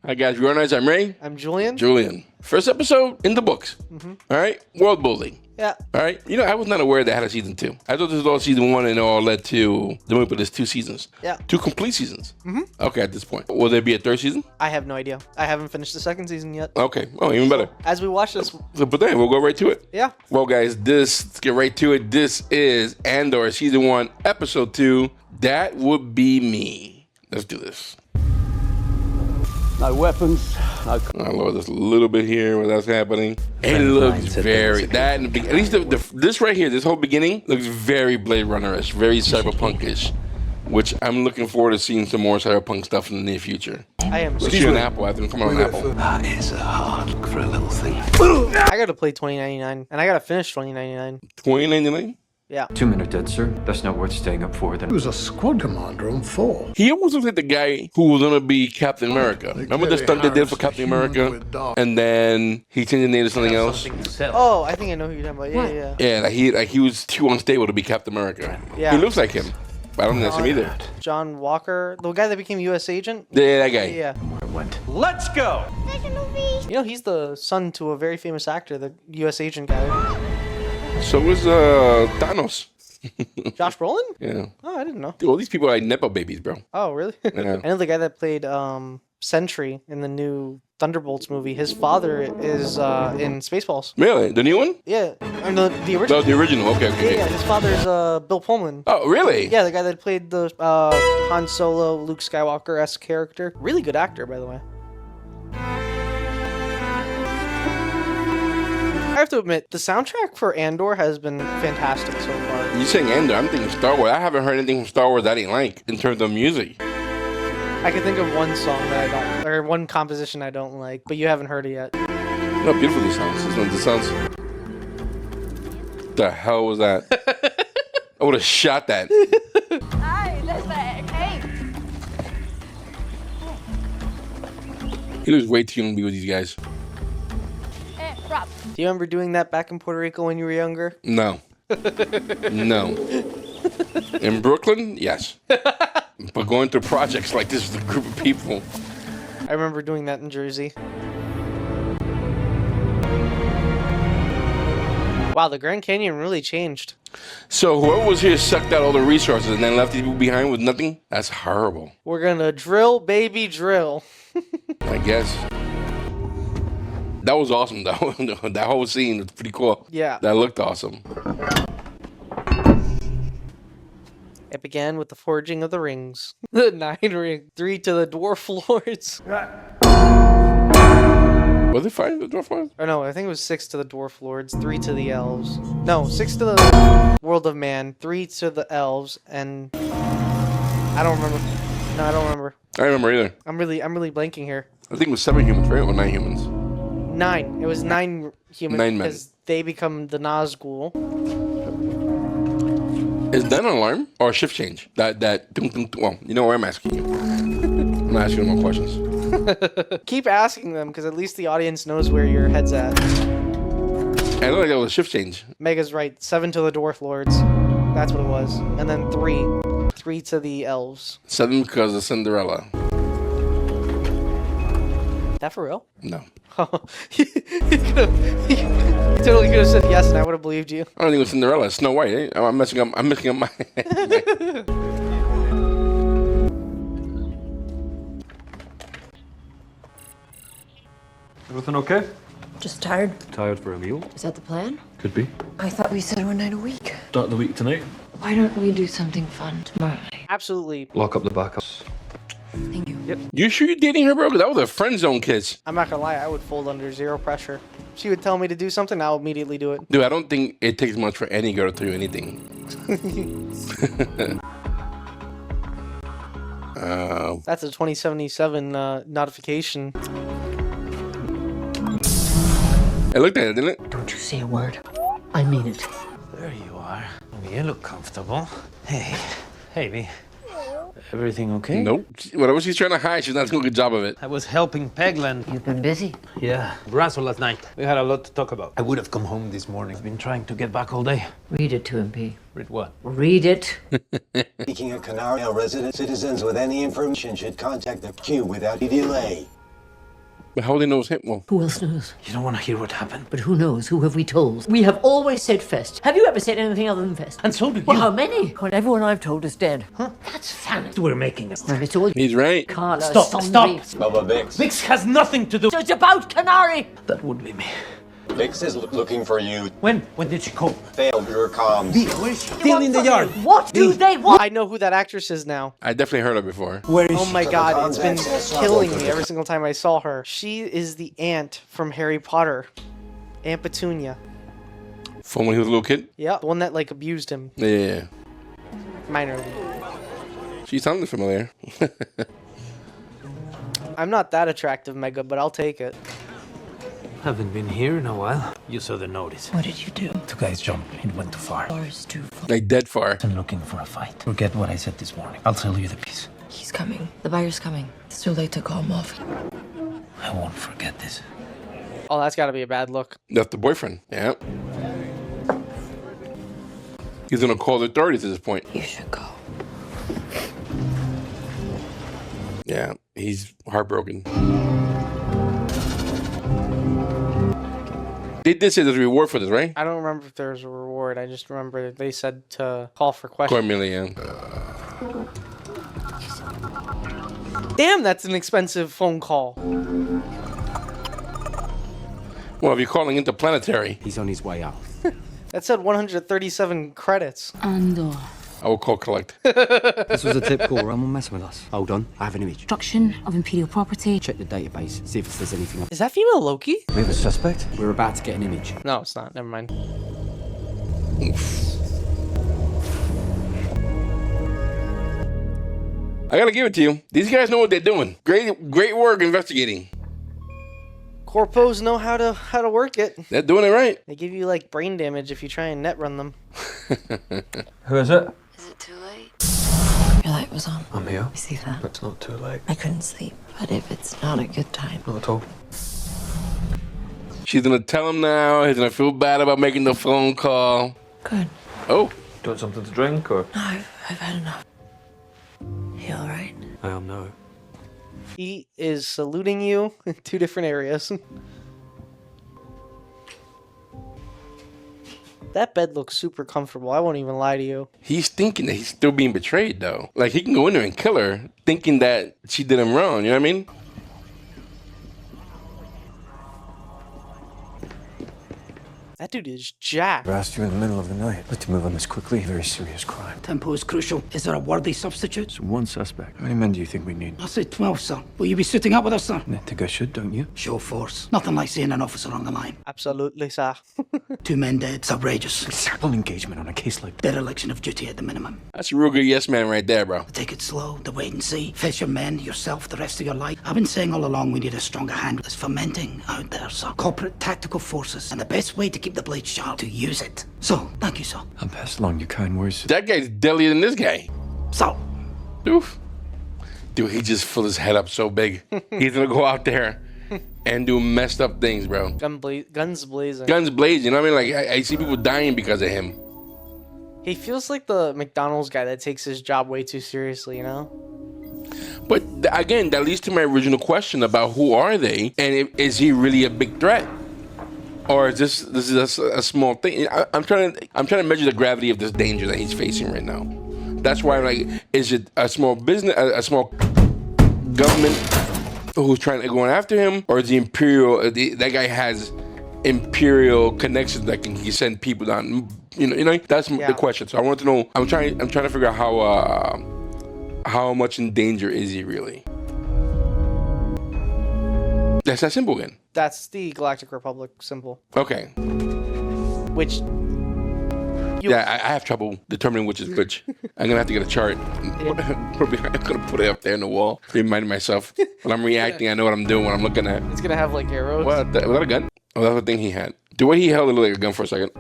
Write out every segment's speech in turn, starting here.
Hi guys, we are nice. I'm Ray. I'm Julien. Julien. First episode in the books. All right, world building. Yeah. All right. You know, I was not aware they had a season 2. I thought this was all season 1 and it all led to the movie, but there's 2 seasons. Yeah. 2 complete seasons. Okay, at this point. Will there be a 3rd season? I have no idea. I haven't finished the 2nd season yet. Okay. Oh, even better. As we watch this. But then we'll go right to it. Yeah. Well, guys, let's get right to it. This is Andor season 1, episode 2. That would be me. Let's do this. No weapons. No. I'll lower this a little bit here where that's happening. It looks very, that in the, at least this right here, this whole beginning looks very Blade Runner-ish, very cyberpunk-ish, which I'm looking forward to seeing some more cyberpunk stuff in the near future. I am. Let's shoot an Apple. I think come on an Apple. That is a hard look for a little thing. I gotta play 2099, and I gotta finish 2099. 2099? Yeah. 2 men are dead, sir. That's not worth staying up for. Then He was a squad commander on 4. He almost looks like the guy who was gonna be Captain America. Remember the stunt they did for Captain America? And then he changed his name to something else? Oh, I think I know who you're talking about. Yeah. Yeah, like he was too unstable to be Captain America. Yeah. He looks like him. But I don't think that's him either. John Walker, the guy that became U.S. agent. Yeah, that guy. Yeah. Let's go. You know, he's the son to a very famous actor, the U.S. agent guy. So was Thanos. Josh Brolin? Yeah. Oh, I didn't know. Dude, all these people are like Nepo babies, bro. Oh, really? Yeah. I know the guy that played Sentry in the new Thunderbolts movie. His father is in Spaceballs. Really? The new one? Yeah. Or no, the original. No, the original. Okay. Yeah, his father's Bill Pullman. Oh, really? Yeah, the guy that played the Han Solo, Luke Skywalker-esque character. Really good actor, by the way. I have to admit, the soundtrack for Andor has been fantastic so far. You saying Andor? I'm thinking Star Wars. I haven't heard anything from Star Wars I didn't like in terms of music. I can think of one song that I don't, or one composition I don't like, but you haven't heard it yet. Look how beautiful this sounds. This sounds. The hell was that? I would have shot that. Hi, Leslie. Hey. He looks way too young to be with these guys. Hey, Rob. Do you remember doing that back in Puerto Rico when you were younger? No. No. In Brooklyn, yes. But going through projects like this with a group of people. I remember doing that in Jersey. Wow, the Grand Canyon really changed. So whoever was here sucked out all the resources and then left these people behind with nothing? That's horrible. We're gonna drill, baby, drill. I guess. That was awesome, though. That whole scene was pretty cool. Yeah. That looked awesome. It began with the forging of the rings. The 9 ring, 3 to the dwarf lords. Was it 5 to the dwarf lords? Or no, I think it was 6 to the dwarf lords, 3 to the elves. No, 6 to the world of man, 3 to the elves, and I don't remember. No, I don't remember. I don't remember either. I'm really blanking here. I think it was 7 humans, right? Or 9 humans? 9. It was 9 humans 9 men. because they become the Nazgul. Is that an alarm or a shift change? Well, you know where I'm asking you. I'm not asking more questions. Keep asking them because at least the audience knows where your head's at. I look like that was a shift change. Mega's right. 7 to the dwarf lords. That's what it was. And then 3 to the elves. 7 because of Cinderella. That for real? No. you totally could have said yes, and I would have believed you. I don't think it was Cinderella. It's Snow White. Eh? I'm messing up my... everything okay? Just tired. Tired for a meal? Is that the plan? Could be. I thought we said 1 night a week. Start the week tonight. Why don't we do something fun tomorrow night? Absolutely. Lock up the backups. Thank you. Yep. You sure you're dating her, bro? 'Cause that was a friend zone kiss. I'm not gonna lie, I would fold under zero pressure. She would tell me to do something, I'll immediately do it. Dude, I don't think it takes much for any girl to tell you anything. That's a 2077 notification. It looked at it, didn't it? Don't you say a word. I mean it. There you are. You look comfortable. Hey. Hey, me. Everything okay? Nope. Whatever she's trying to hide, she's not doing a good job of it. I was helping Pegland. You've been busy. Yeah. Brasso last night. We had a lot to talk about. I would have come home this morning. I've been trying to get back all day. Read it to him, P. Read what? Read it. Speaking of Canario resident, citizens with any information should contact the Q without delay. But how would they know it's him? Well, Who else knows? You don't want to hear what happened. But who knows? Who have we told? We have always said Fest. Have you ever said anything other than Fest? And so do you. Well, how many? When everyone I've told is dead. Huh? That's sanity. We're making it. And it's all he's right. Carla, Stop. Zombie. Vix has nothing to do. So it's about Canary. That would be me. Vix is looking for you. When did she come? Failed your comms. Where is she? Still in the yard. What do they want? I know who that actress is now. I definitely heard her before. Where is Oh she? my god, it's been killing me every single time I saw her. She is the aunt from Harry Potter. Aunt Petunia. From when he was a little kid? Yeah, the one that like abused him. Yeah. Minorly. She sounded familiar. I'm not that attractive, Mega, but I'll take it. Haven't been here in a while. You saw the notice. What did you do? Two guys jumped. It went too far. Ours too far. Like dead far. I'm looking for a fight. Forget what I said this morning. I'll tell you the piece. He's coming. The buyer's coming. It's too late to call him off. I won't forget this. Oh, that's gotta be a bad look. That's the boyfriend. Yeah. He's gonna call the authorities at this point. You should go. Yeah, he's heartbroken. They did say there's a reward for this, right? I don't remember if there was a reward. I just remember they said to call for questions. $250,000. Damn, that's an expensive phone call. Well, if you're calling interplanetary, He's on his way out. That said 137 credits. Andor. I will call collect. This was a typical Roman messing with us. Hold on, I have an image. Destruction of Imperial property. Check the database, see if there's anything. Is that female Loki? We have a suspect. We're about to get an image. No, it's not. Never mind. I gotta give it to you. These guys know what they're doing. Great work investigating. Corpos know how to work it. They're doing it right. They give you like brain damage if you try and net run them. Who is it? Is it too late? Your light was on. I'm here. I see that. It's not too late. I couldn't sleep, but if it's not a good time. Not at all. She's gonna tell him now. He's gonna feel bad about making the phone call. Good. Oh, Do you want something to drink or? No, I've had enough. You alright? I am no. He is saluting you in two different areas. That bed looks super comfortable. I won't even lie to you. he's thinking that he's still being betrayed, though. Like, he can go in there and kill her, thinking that she did him wrong. You know what I mean? That dude is jacked. I asked you in the middle of the night. Let's move on this quickly. Very serious crime. Tempo is crucial. Is there a worthy substitute? It's one suspect. How many men do you think we need? I say 12, sir. Will you be suiting up with us, sir? I think I should, don't you? Show force. Nothing like seeing an officer on the line. Absolutely, sir. 2 men dead. It's outrageous. Simple engagement on a case like that. Dereliction of duty at the minimum. That's a real good yes man right there, bro. Take it slow, the wait and see. Face your men, yourself, the rest of your life. I've been saying all along we need a stronger hand. There's fermenting out there, sir. Corporate tactical forces. And the best way to keep the blade sharp, to use it. So, thank you, sir. I'll pass along your kind words. That guy's deadlier than this guy. So, Oof. Dude, he just filled his head up so big. He's gonna go out there and do messed up things, bro. Guns blazing. Guns blazing, you know what I mean? Like, I see people dying because of him. He feels like the McDonald's guy that takes his job way too seriously, you know? But again, that leads to my original question about who are they, and is he really a big threat, or is this is a small thing? I'm trying to measure the gravity of this danger that he's facing right now. That's why I'm like, is it a small business, a small government who's going after him, or is the imperial? That guy has imperial connections that can send people down. You know, that's the question. So I want to know. I'm trying to figure out how much in danger is he really? That's that symbol again. That's the Galactic Republic symbol. Okay. Which... I have trouble determining which is which. I'm going to have to get a chart. I'm going to put it up there in the wall. Reminding myself. When I'm reacting, I know what I'm doing, what I'm looking at. It's going to have, like, arrows. Was that a gun? Oh, that's the thing he had. The way he held it looked like a gun for a second.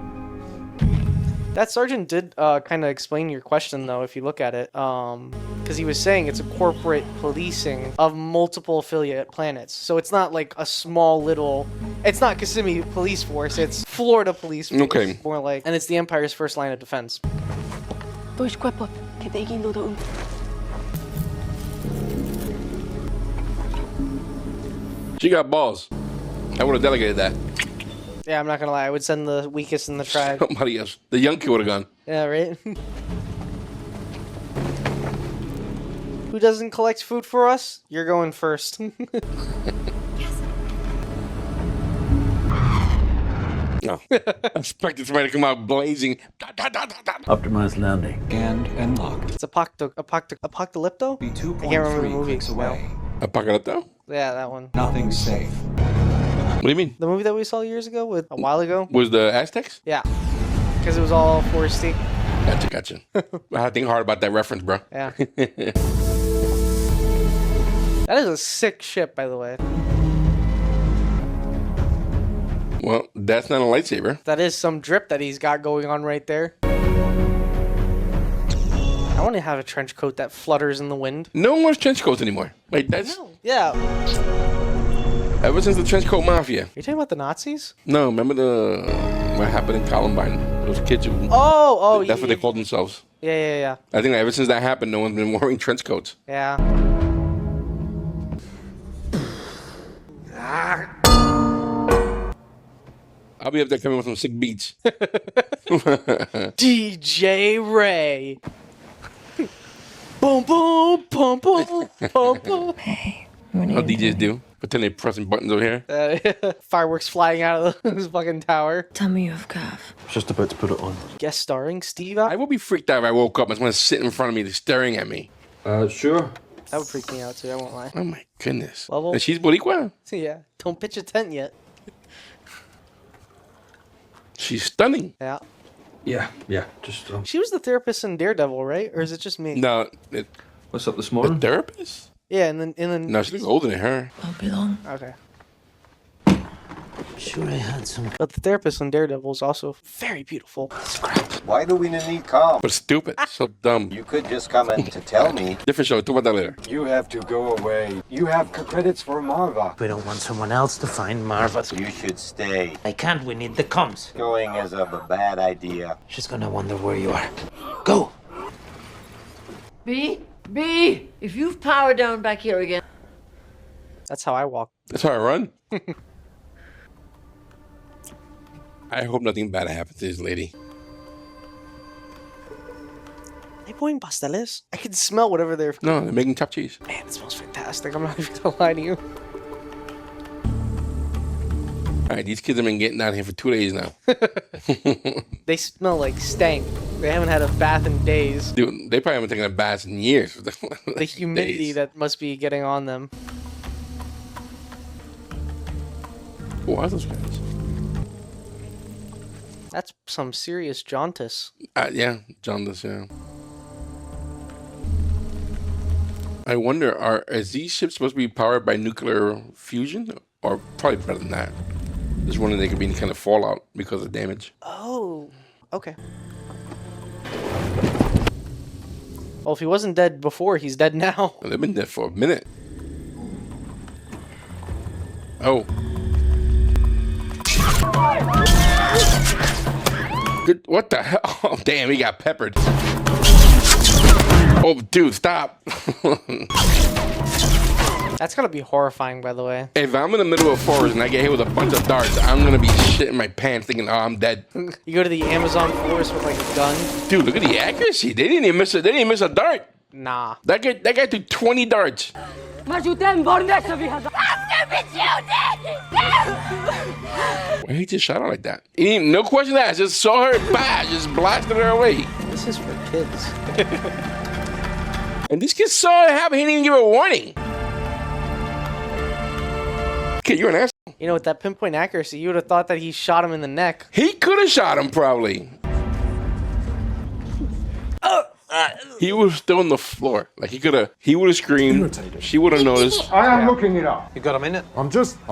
That sergeant did kind of explain your question, though, if you look at it. Because he was saying it's a corporate policing of multiple affiliate planets. So it's not like a small little... It's not Kissimmee Police Force. It's Florida Police Force. Okay. More like... And it's the Empire's first line of defense. She got balls. I would have delegated that. Yeah, I'm not gonna lie. I would send the weakest in the tribe. Somebody else. The young kid would have gone. Yeah, right? Who doesn't collect food for us? You're going first. No. I expected somebody to come out blazing. Optimized landing. Scanned and locked. It's Apocalypto? Be I can't remember the 2.3 movie. clicks away. Apocalypto? Yeah, that one. Nothing's safe. What do you mean? The movie that we saw years ago, a while ago? Was the Aztecs? Yeah. Because it was all foresty. Gotcha. I had to think hard about that reference, bro. Yeah. That is a sick ship, by the way. Well, that's not a lightsaber. That is some drip that he's got going on right there. I want to have a trench coat that flutters in the wind. No one wears trench coats anymore. Like, that's... Yeah. Ever since the trench coat mafia. You talking about the Nazis? No, remember what happened in Columbine? Those kids who... Oh, That's what they called themselves. Yeah. I think ever since that happened, no one's been wearing trench coats. Yeah. I'll be up there coming with some sick beats. DJ Ray. Boom, boom, boom, boom, boom, boom. Hey, How DJs do. Pretend they're pressing buttons over here. Fireworks flying out of this fucking tower. Tell me you have calf. Just about to put it on. Guest starring Steve. I would be freaked out if I woke up and someone sitting in front of me staring at me. Sure. That would freak me out too, I won't lie. Oh my goodness. Level? And she's Boricua? Yeah. Don't pitch a tent yet. She's stunning. Yeah. Yeah. Just, She was the therapist in Daredevil, right? Or is it just me? No, what's up this the morning? therapist? Yeah, and then No, she looks older than her. Won't be long. Okay. Sure, I had some. But the therapist in Daredevil is also very beautiful. Why do we need calm? But stupid. So dumb. You could just come in to tell me. Different show. Talk about that later. You have to go away. You have credits for Maarva. We don't want someone else to find Maarva. You should stay. I can't. We need the comms. Going is a bad idea. She's gonna wonder where you are. Go. B, if you've power down back here again. That's how I walk. That's how I run. I hope nothing bad happens to this lady. They pouring pasteles? I can smell whatever they're... No, they're making chopped cheese. Man, it smells fantastic. I'm not even gonna lie to you. All right, these kids have been getting down here for 2 days now. They smell like stank. They haven't had a bath in days. Dude, they probably haven't taken a bath in years. The humidity Days. that must be getting on them. Who are those guys? That's some serious jaundice. Yeah, jaundice, yeah. I wonder, is these ships supposed to be powered by nuclear fusion? Or probably better than that. Just wondering they could be any kind of fallout because of damage. Oh, okay. Well, if he wasn't dead before, he's dead now. Well, they've been dead for a minute. Oh. Good, what the hell? Oh, damn, he got peppered. Oh, dude, stop. That's gonna be horrifying, by the way. If I'm in the middle of a forest and I get hit with a bunch of darts, I'm gonna be shitting my pants thinking, oh, I'm dead. You go to the Amazon forest with like a gun. Dude, look at the accuracy. They didn't even miss it. They didn't miss a dart. Nah. That guy threw 20 darts. Why he just shot her like that? He didn't, no question asked. Just saw her, bah, just blasted her away. This is for kids. And these kids saw it happen. He didn't even give a warning. Kid, you're an asshole. You know, with that pinpoint accuracy, you would have thought that he shot him in the neck. He could have shot him probably. He was still on the floor. Like he would have screamed. She would have noticed. I am looking it up. You got a minute? I'm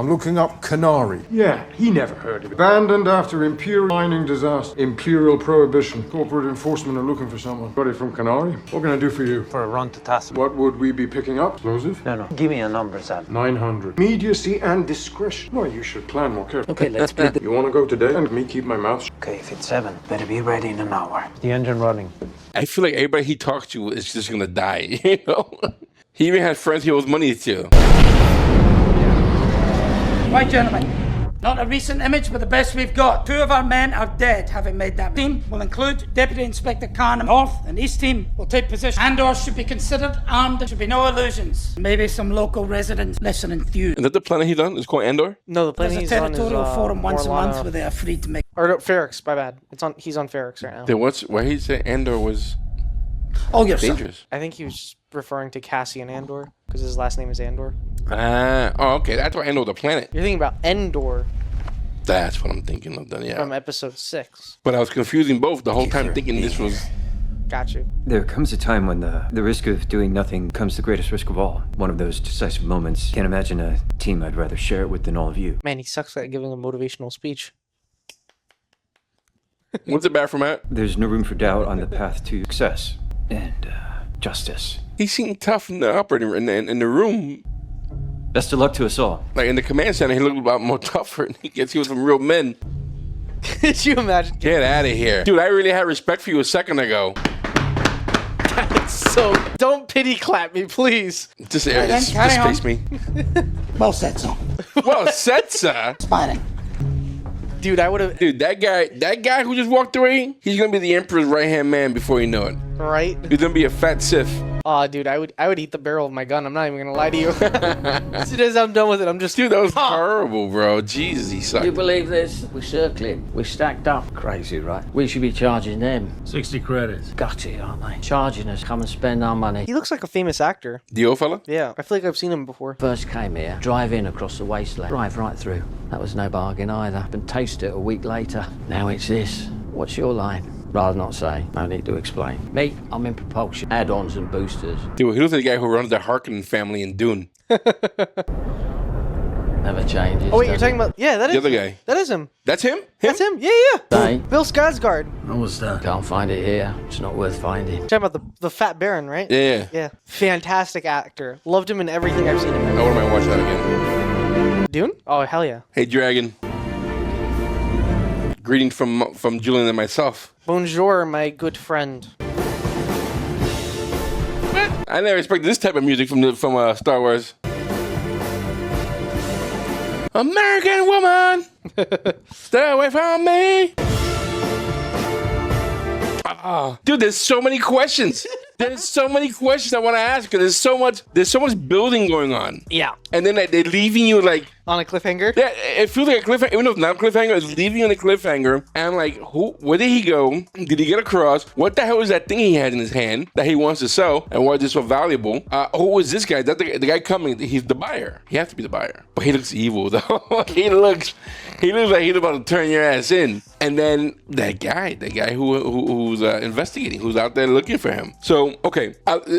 looking up Canary. Yeah, he never heard of it. Abandoned after Imperial mining disaster. Imperial prohibition. Corporate enforcement are looking for someone. Buddy from Canary. What can I do for you? For a run to task. What would we be picking up? Explosive? No. Give me a number, Sam. 900. Immediacy and discretion. Well, you should plan more carefully. Okay, let's split it. You want to go today and me keep my mouth shut? Okay, if it's 7, better be ready in an hour. The engine running. I feel like everybody he talks to is just gonna die. You know. He even had friends he owes money to. Right, gentlemen. Not a recent image, but the best we've got. 2 of our men are dead, having made that team. Will include Deputy Inspector Karn. North and East team will take position. Andor should be considered armed. There should be no illusions. Maybe some local residents less than enthused. Is that the planet he's on? It's called Andor? No, the planet There's he's a on is territorial forum once a month Morlana. where they are free to make... Or no, Ferrix, my bad. He's on Ferrix right now. Then why he said Andor was Oh, yes, sir. dangerous? I think he was just referring to Cassian Andor, because his last name is Andor. Okay. That's why Andor the planet. You're thinking about Endor That's what I'm thinking of then, yeah. from episode 6. But I was confusing both the whole time thinking this was... Got you. There comes a time when the risk of doing nothing becomes the greatest risk of all. One of those decisive moments. Can't imagine a team I'd rather share it with than all of you. Man, he sucks at giving a motivational speech. What's the bathroom at? There's no room for doubt on the path to success and justice. He seemed tough in the operating in the room. Best of luck to us all. Like in the command center, he looked a lot more tougher. And he gets he was some real men. Could you imagine? Get out of here, dude! I really had respect for you a second ago. So don't pity clap me, please. Just carry space on. me. Well said, sir. Well said, sir. Smiling. Dude, I would have. Dude, that guy who just walked away, he's gonna be the Emperor's right-hand man before you know it. Right? He's gonna be a fat Sith. Aw, dude, I would eat the barrel of my gun. I'm not even gonna lie to you. As soon as I'm done with it, I'm just... Dude, that was horrible, bro. Jesus, he sucked. Do you believe this? We're circling. We're stacked up. Crazy, right? We should be charging them. 60 credits. Gutty, aren't they? Charging us. Come and spend our money. He looks like a famous actor. The old fella? Yeah, I feel like I've seen him before. First came here, drive in across the wasteland, drive right through. That was no bargain either. And taste it a week later. Now it's this. What's your line? Rather not say. No need to explain. Me, I'm in propulsion. Add-ons and boosters. Dude, he looks like the guy who runs the Harkonnen family in Dune. Never changes. Oh wait, you're talking about... Yeah, that is... The other guy. That is him. That's him? That's him. Yeah, yeah. Say. Bill Skarsgård. What was that? Can't find it here. It's not worth finding. Talking about the Fat Baron, right? Yeah. Yeah. Fantastic actor. Loved him in everything I've seen him in. I wouldn't mind watching that again. Dune? Oh, hell yeah. Hey, Dragon. Greetings from Julien and myself. Bonjour, my good friend. I never expected this type of music from Star Wars. American woman, stay away from me. Dude, there's so many questions. There's so many questions I want to ask. There's so much building going on. Yeah. And then they're leaving you like on a cliffhanger. Yeah, it feels like a cliffhanger. Even though it's not a cliffhanger, it's leaving you on a cliffhanger. And I'm like, where did he go? Did he get across? What the hell is that thing he has in his hand that he wants to sell? And why is it so valuable? Who is this guy? That the guy coming? He's the buyer. He has to be the buyer. But he looks evil though. He looks like he's about to turn your ass in. And then that guy who's investigating, who's out there looking for him. So, okay,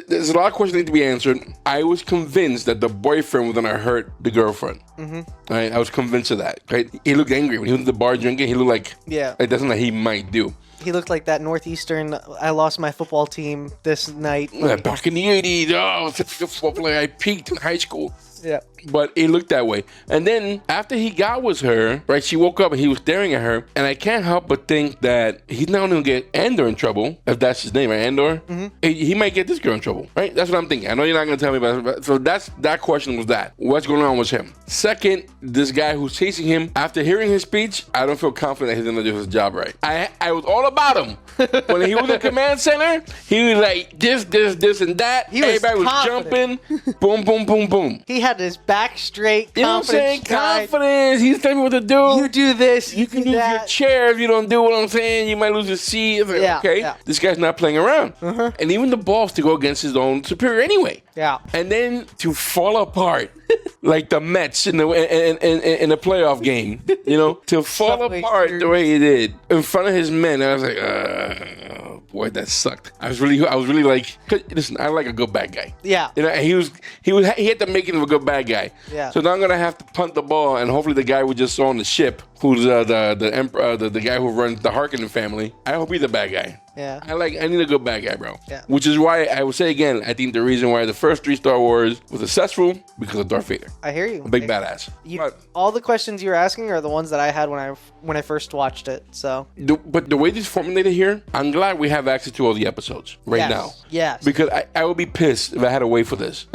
there's a lot of questions that need to be answered. I was convinced that the boyfriend was gonna hurt the girlfriend. Mm-hmm. Right? I was convinced of that. Right? He looked angry when he was at the bar drinking. He looked like that's something that he might do. He looked like that Northeastern. I lost my football team this night. Back in the 80s, I was a football player. I peaked in high school. Yeah. But it looked that way. And then after he got with her, right, she woke up and he was staring at her. And I can't help but think that he's not going to get Andor in trouble, if that's his name, right? Andor? Mm-hmm. He might get this girl in trouble, right? That's what I'm thinking. I know you're not going to tell me about it. But so that question was that. What's going on with him? Second, this guy who's chasing him, after hearing his speech, I don't feel confident that he's going to do his job right. I was all about him. When he was in command center, he was like this, and that. Everybody was jumping. Boom, boom, boom, boom. He had his back straight. You know what I'm saying? Confidence. He's telling me what to do. You do this. You can lose your chair if you don't do what I'm saying. You might lose your seat. Like, okay, this guy's not playing around. Uh-huh. And even the balls to go against his own superior anyway. Yeah. And then to fall apart like the Mets in the playoff game, you know, to fall apart the way he did in front of his men. I was like, oh boy, that sucked. I was really like, listen, I like a good bad guy. Yeah. You know, he had to make it of a good bad guy. Yeah. So now I'm gonna have to punt the ball, and hopefully the guy we just saw on the ship, who's the emperor, the guy who runs the Harkonnen family. I hope he's the bad guy. Yeah. I need a good bad guy, bro. Yeah. Which is why I would say again, I think the reason why the first 3 Star Wars was successful because of Darth Vader. I hear you. A big badass. All the questions you were asking are the ones that I had when I first watched it. So. But the way this is formulated here, I'm glad we have access to all the episodes right now. Yes. Because I would be pissed if I had to wait for this.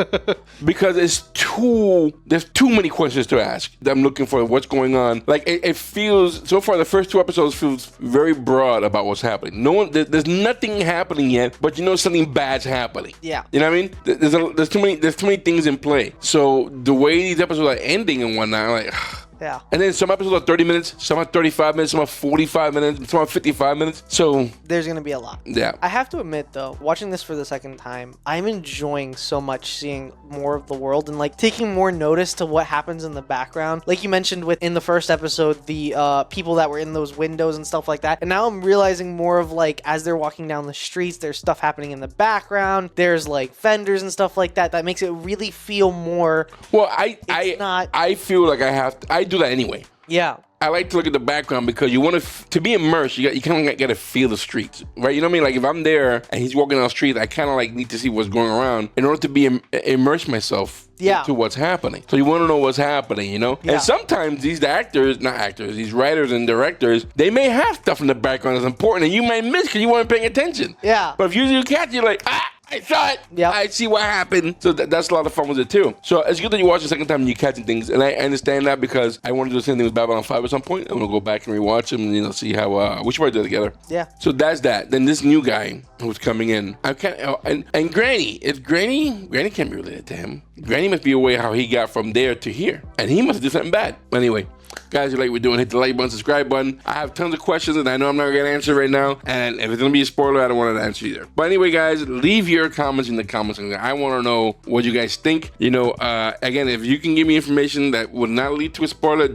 Because there's too many questions to ask. I'm looking for what's going on. Like it feels so far. The first 2 episodes feels very broad about what's happening. There's nothing happening yet, but you know something bad's happening. Yeah. You know what I mean? There's too many things in play. So the way these episodes are ending and whatnot, I'm like. Yeah. And then some episodes are 30 minutes, some are 35 minutes, some are 45 minutes, some are 55 minutes. So there's going to be a lot. Yeah. I have to admit, though, watching this for the second time, I'm enjoying so much seeing more of the world and like taking more notice to what happens in the background. Like you mentioned in the first episode, the people that were in those windows and stuff like that. And now I'm realizing more of like as they're walking down the streets, there's stuff happening in the background. There's like vendors and stuff like that. That makes it really feel more. Well, I feel like I do that anyway. Yeah. I like to look at the background because you want to be immersed. You kind of got to feel the streets, right? You know what I mean? Like if I'm there and he's walking down the street, I kind of like need to see what's going around in order to be immerse myself to what's happening. So you want to know what's happening, you know? Yeah. And sometimes these these writers and directors, they may have stuff in the background that's important and you might miss because you weren't paying attention. Yeah. But if you catch, you're like, I saw it. Yeah. I see what happened. So that's a lot of fun with it too. So it's good that you watch the second time and you're catching things. And I understand that because I want to do the same thing with Babylon 5 at some point. I'm going to go back and rewatch them and, see how, we should probably do it together. Yeah. So that's that. Then this new guy who's coming in. And Granny can't be related to him. Granny must be aware how he got from there to here. And he must do something bad. Anyway. Guys, you like what we're doing, hit the like button, subscribe button. I have tons of questions and I know I'm not going to answer right now. And if it's going to be a spoiler, I don't want to answer either. But anyway, guys, leave your comments in the comments section. I want to know what you guys think. Again, if you can give me information that would not lead to a spoiler,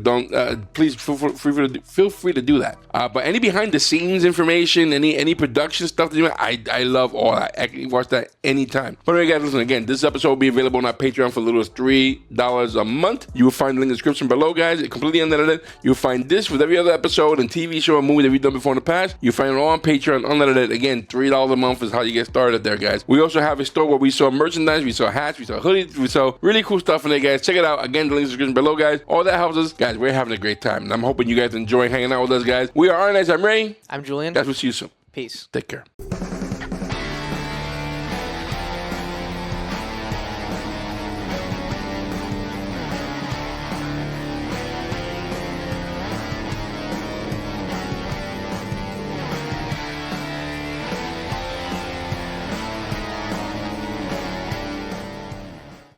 please feel free to do that. But any behind the scenes information, any production stuff that you want, I love all that. I can watch that anytime. But anyway, guys, listen, again, this episode will be available on our Patreon for as little as $3 a month. You will find the link in the description below, guys. It completely unedited. You'll find this with every other episode and TV show and movie that we've done before in the past. You'll find it all on Patreon, unlimited. Again, $3 a month is how you get started there, guys. We also have a store where we sell merchandise, we sell hats, we sell hoodies, we sell really cool stuff in there, guys. Check it out. Again, the link in the description below, guys. All that helps us. Guys, we're having a great time. And I'm hoping you guys enjoy hanging out with us, guys. We are Arnaz. I'm Ray. I'm Julien. Guys, we'll see you soon. Peace. Take care.